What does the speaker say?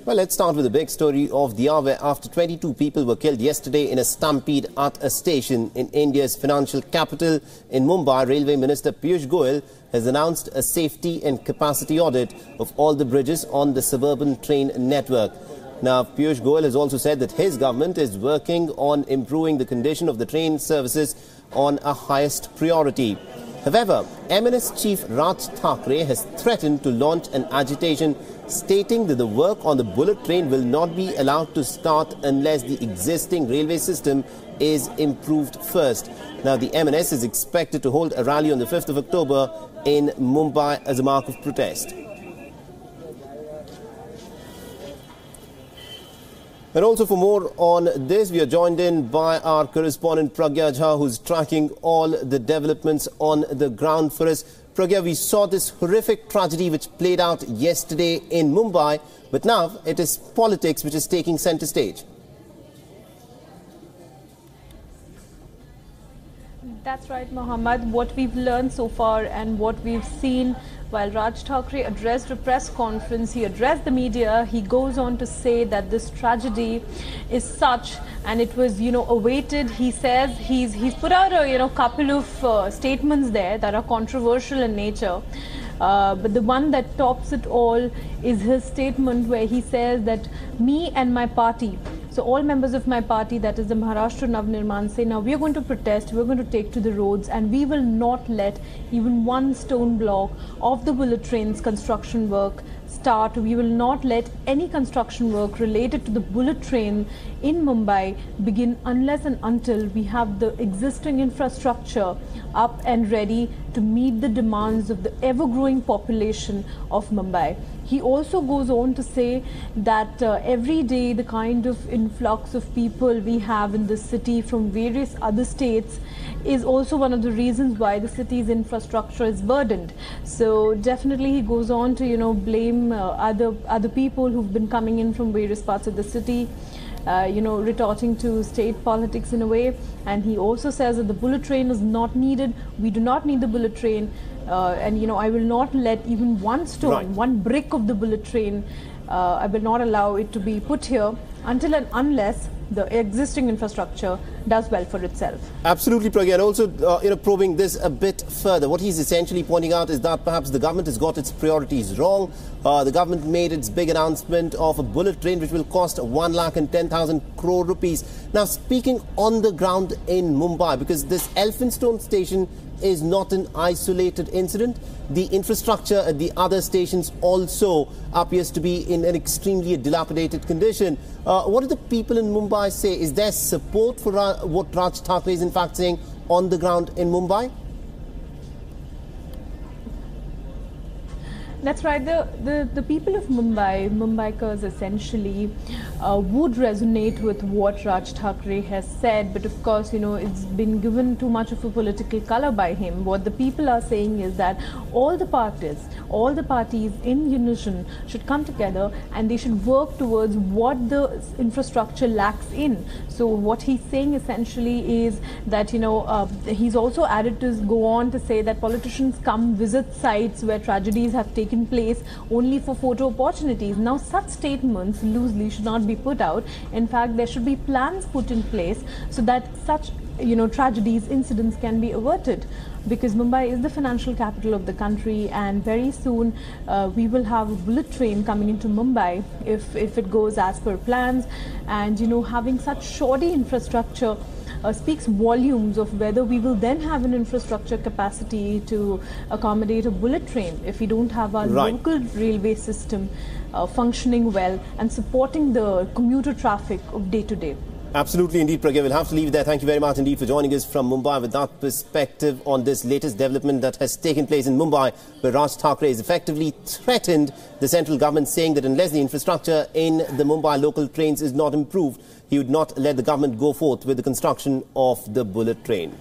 Well, let's start with the big story of the hour. After 22 people were killed yesterday in a stampede at a station in India's financial capital in Mumbai, Railway Minister Piyush Goyal has announced a safety and capacity audit of all the bridges on the suburban train network. Now, Piyush Goyal has also said that his government is working on improving the condition of the train services on a highest priority. However, MNS Chief Raj Thackeray has threatened to launch an agitation stating that the work on the bullet train will not be allowed to start unless the existing railway system is improved first. Now, the MNS is expected to hold a rally on the 5th of October in Mumbai as a mark of protest. And also for more on this, we are joined in by our correspondent Pragya Jha, who's tracking all the developments on the ground for us. Pragya, we saw this horrific tragedy which played out yesterday in Mumbai, but now it is politics which is taking centre stage. That's right, Mohammed. What we've learned so far and what we've seen while Raj Thackeray addressed a press conference, he addressed the media, he goes on to say that this tragedy is such, and it was, awaited. He says he's put out a, couple of statements there that are controversial in nature. But the one that tops it all is his statement where he says that me and my party, so all members of my party, that is the Maharashtra Navnirman Sena, we are going to protest, we're going to take to the roads, and we will not let even one stone block of the bullet train's construction work start. We will not let any construction work related to the bullet train in Mumbai begin unless and until we have the existing infrastructure up and ready to meet the demands of the ever-growing population of Mumbai. He also goes on to say that every day the kind of influx of people we have in this city from various other states is also one of the reasons why the city's infrastructure is burdened. So definitely he goes on to blame other people who've been coming in from various parts of the city, retorting to state politics in a way. And he also says that the bullet train is not needed. We do not need the bullet train. I will not let even one stone, one brick of the bullet train, I will not allow it to be put here until and unless the existing infrastructure does well for itself. Absolutely, Pragya. And also, probing this a bit further, what he's essentially pointing out is that perhaps the government has got its priorities wrong. The government made its big announcement of a bullet train which will cost 1,10,000 crore rupees. Now, speaking on the ground in Mumbai, because this Elphinstone station is not an isolated incident. The infrastructure at the other stations also appears to be in an extremely dilapidated condition. What do the people in Mumbai say? Is there support for what Raj Thackeray is in fact saying on the ground in Mumbai? That's right. The people of Mumbaikars essentially would resonate with what Raj Thackeray has said, but of course, it's been given too much of a political color by him. What the people are saying is that all the parties in unison should come together and they should work towards what the infrastructure lacks in. So what he's saying essentially is that, he's also added to go on to say that politicians come visit sites where tragedies have taken place only for photo opportunities. Now, such statements loosely should not be put out. In fact, there should be plans put in place so that such tragedies, incidents can be averted, because Mumbai is the financial capital of the country, and very soon we will have a bullet train coming into Mumbai if it goes as per plans. And having such shoddy infrastructure speaks volumes of whether we will then have an infrastructure capacity to accommodate a bullet train if we don't have our local railway system functioning well and supporting the commuter traffic of day to day. Absolutely indeed, Pragya. We'll have to leave it there. Thank you very much indeed for joining us from Mumbai with that perspective on this latest development that has taken place in Mumbai, where Raj Thackeray has effectively threatened the central government, saying that unless the infrastructure in the Mumbai local trains is not improved, he would not let the government go forth with the construction of the bullet train.